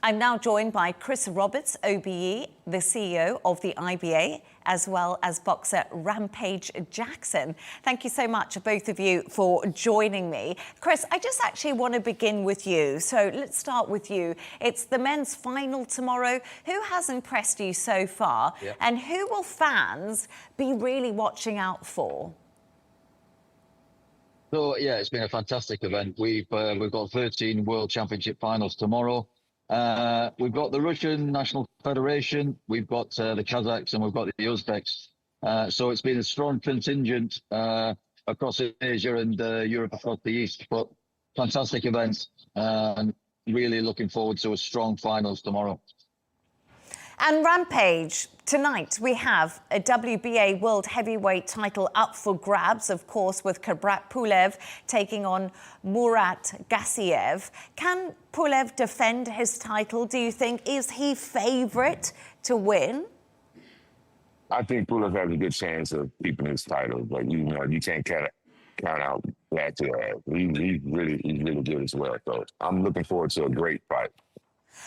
I'm now joined by Chris Roberts, OBE, the CEO of the IBA, as well as boxer Rampage Jackson. Thank you so much, both of you, for joining me. Chris, I just actually want to begin with you. So let's start with you. It's the men's final tomorrow. Who has impressed you so far? Yeah. And who will fans be really watching out for? So, yeah, it's been a fantastic event. We've got 13 World Championship finals tomorrow. We've got the Russian National Federation, we've got the Kazakhs, and we've got the Uzbeks. So it's been a strong contingent across Asia and Europe across the East. But fantastic event, and really looking forward to a strong finals tomorrow. And Rampage, tonight we have a WBA World Heavyweight title up for grabs, of course, with Pulev taking on Murat Gassev. Can Pulev defend his title, do you think? Is he favourite to win? I think Pulev has a good chance of keeping his title, but you can't count out that. He's really good as well. So I'm looking forward to a great fight.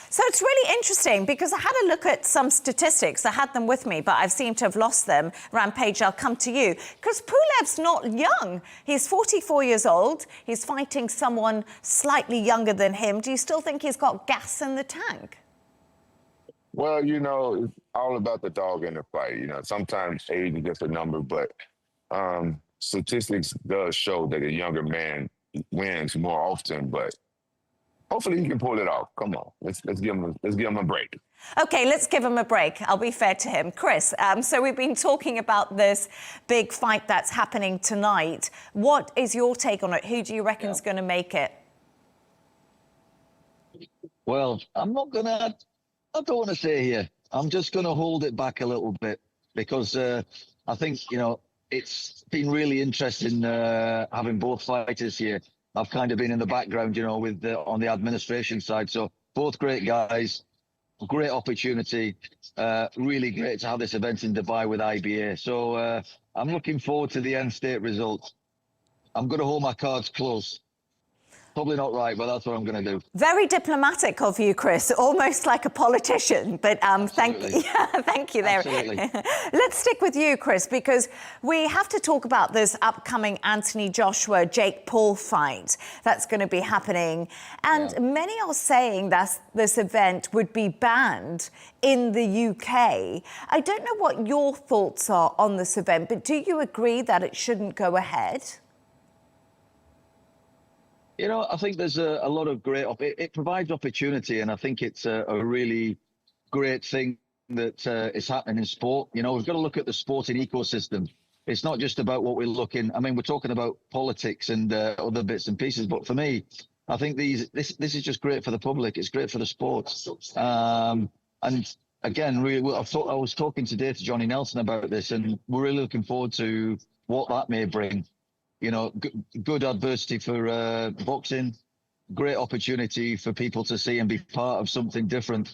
So it's really interesting because I had a look at some statistics. I had them with me, but I've seemed to have lost them. Rampage, I'll come to you. Because Pulev's not young. He's 44 years old. He's fighting someone slightly younger than him. Do you still think he's got gas in the tank? Well, it's all about the dog in the fight. Sometimes age is just a number, but statistics does show that a younger man wins more often, but hopefully he can pull it off. Come on, let's give him a break. Okay, let's give him a break. I'll be fair to him. Chris, so we've been talking about this big fight that's happening tonight. What is your take on it? Who do you reckon is going to make it? Well, I don't want to say here. I'm just going to hold it back a little bit because I think, it's been really interesting having both fighters here. I've kind of been in the background, with on the administration side. So both great guys, great opportunity. Really great to have this event in Dubai with IBA. So I'm looking forward to the end state result. I'm going to hold my cards close. Probably not right, but that's what I'm going to do. Very diplomatic of you, Chris, almost like a politician. But thank you there. Absolutely. Let's stick with you, Chris, because we have to talk about this upcoming Anthony Joshua-Jake Paul fight that's going to be happening. And many are saying that this event would be banned in the UK. I don't know what your thoughts are on this event, but do you agree that it shouldn't go ahead? I think there's a lot of great, it provides opportunity, and I think it's a really great thing that is happening in sport. We've got to look at the sporting ecosystem. It's not just about what we're we're talking about politics and other bits and pieces, but for me, I think this is just great for the public. It's great for the sports. And again, really, I was talking today to Johnny Nelson about this, and we're really looking forward to what that may bring. Good adversity for boxing, great opportunity for people to see and be part of something different.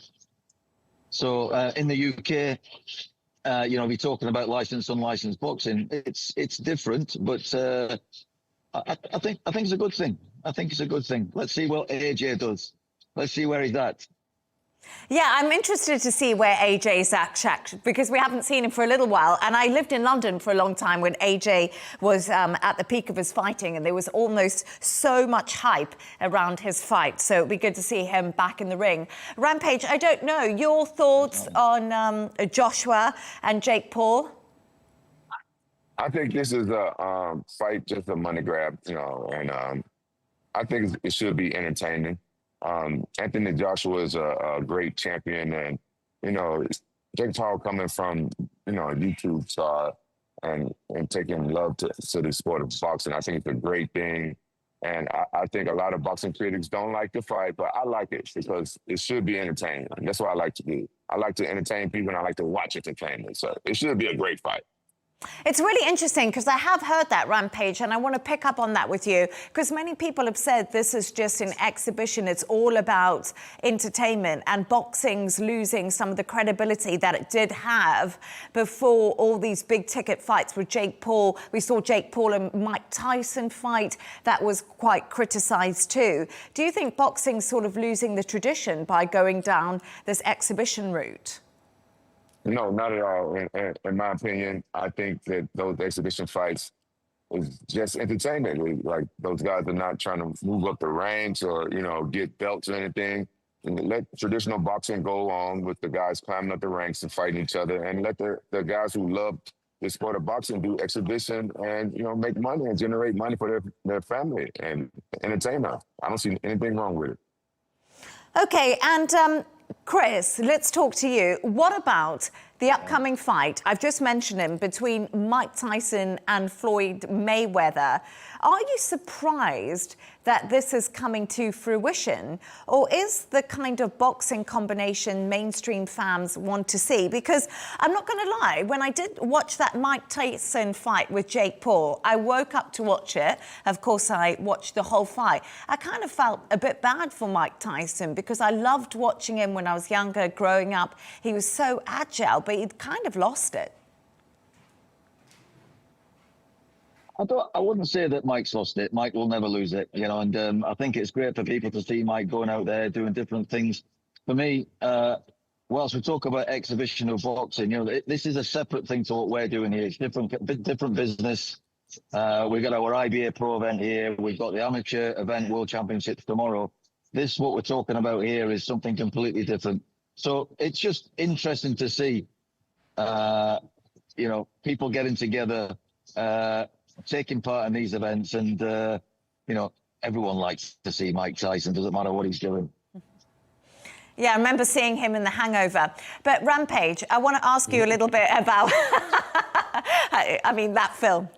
So in the UK, we're talking about licensed, unlicensed boxing. It's different, but I think it's a good thing. I think it's a good thing. Let's see what AJ does. Let's see where he's at. Yeah, I'm interested to see where AJ's at, because we haven't seen him for a little while. And I lived in London for a long time when AJ was at the peak of his fighting, and there was almost so much hype around his fight. So it'd be good to see him back in the ring. Rampage, I don't know, your thoughts on Joshua and Jake Paul? I think this is a fight, just a money grab, and I think it should be entertaining. Anthony Joshua is a great champion, and Jake Paul coming from a YouTube star and taking love to the sport of boxing. I think it's a great thing, and I think a lot of boxing critics don't like the fight, but I like it because it should be entertaining. That's what I like to do. I like to entertain people, and I like to watch entertainment. So it should be a great fight. It's really interesting because I have heard that, Rampage, and I want to pick up on that with you because many people have said this is just an exhibition. It's all about entertainment, and boxing's losing some of the credibility that it did have before all these big ticket fights with Jake Paul. We saw Jake Paul and Mike Tyson fight. That was quite criticised too. Do you think boxing's sort of losing the tradition by going down this exhibition route? No, not at all. In my opinion, I think that those exhibition fights is just entertainment. Like, those guys are not trying to move up the ranks or, get belts or anything. And let traditional boxing go on with the guys climbing up the ranks and fighting each other, and let the guys who love the sport of boxing do exhibition and, make money and generate money for their family and entertainment. I don't see anything wrong with it. Okay, and Chris, let's talk to you. What about the upcoming fight? I've just mentioned him, between Mike Tyson and Floyd Mayweather. Are you surprised that this is coming to fruition? Or is the kind of boxing combination mainstream fans want to see? Because I'm not going to lie, when I did watch that Mike Tyson fight with Jake Paul, I woke up to watch it. Of course, I watched the whole fight. I kind of felt a bit bad for Mike Tyson because I loved watching him when I was younger, growing up. He was so agile, but he'd kind of lost it. I wouldn't say that Mike's lost it. Mike will never lose it, and I think it's great for people to see Mike going out there doing different things. For me, whilst we talk about exhibition of boxing, this is a separate thing to what we're doing here. It's different business. We've got our IBA Pro event here. We've got the amateur event, World Championships tomorrow. What we're talking about here is something completely different. So it's just interesting to see, people getting together, taking part in these events, and everyone likes to see Mike Tyson. Doesn't matter what he's doing. Yeah, I remember seeing him in The Hangover. But Rampage, I want to ask you a little bit about I mean, that film.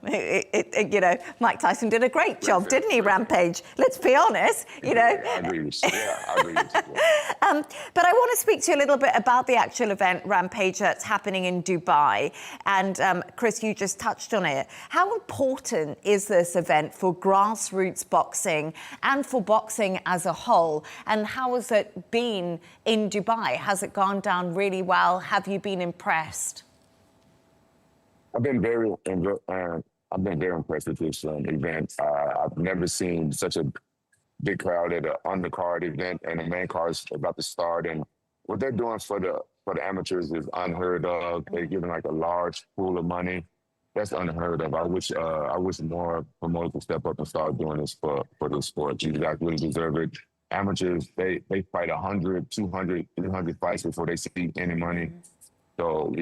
Mike Tyson did a great job, didn't he, Rampage? Let's be honest, I agree with you. Yeah, I agree with you. But I want to speak to you a little bit about the actual event, Rampage, that's happening in Dubai. And Chris, you just touched on it. How important is this event for grassroots boxing and for boxing as a whole? And how has it been in Dubai? Has it gone down really well? Have you been impressed? I've been very impressed with this event. I've never seen such a big crowd at an undercard event, and the main card is about to start. And what they're doing for the amateurs is unheard of. They're giving like a large pool of money. That's unheard of. I wish more promoters would step up and start doing this for the sport. You guys really deserve it. Amateurs, they fight 100, 200, 300 fights before they see any money. So,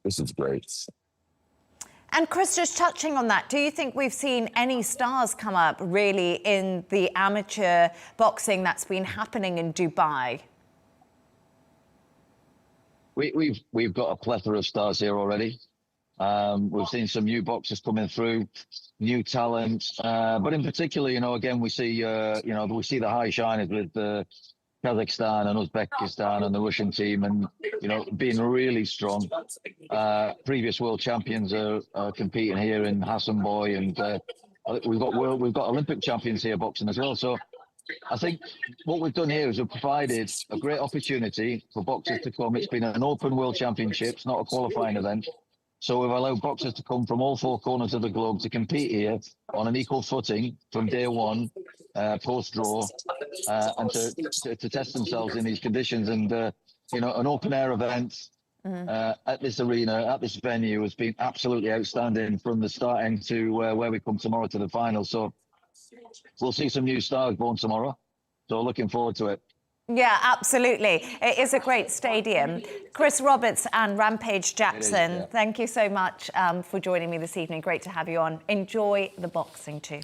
this is great. And Chris, just touching on that, do you think we've seen any stars come up really in the amateur boxing that's been happening in Dubai? We've got a plethora of stars here already. We've seen some new boxers coming through, new talent, but in particular, again, we see the high shiners with Kazakhstan and Uzbekistan and the Russian team, and being really strong. Previous world champions are competing here in Hassan Boy, and we've got Olympic champions here boxing as well. So I think what we've done here is we've provided a great opportunity for boxers to come. It's been an open world championships, not a qualifying event. So we've allowed boxers to come from all four corners of the globe to compete here on an equal footing from day one, post-draw, and to test themselves in these conditions. And, an open-air event at this arena, at this venue, has been absolutely outstanding from the starting to where we come tomorrow to the final. So we'll see some new stars born tomorrow. So looking forward to it. Yeah, absolutely. It is a great stadium. Chris Roberts and Rampage Jackson, thank you so much for joining me this evening. Great to have you on. Enjoy the boxing too.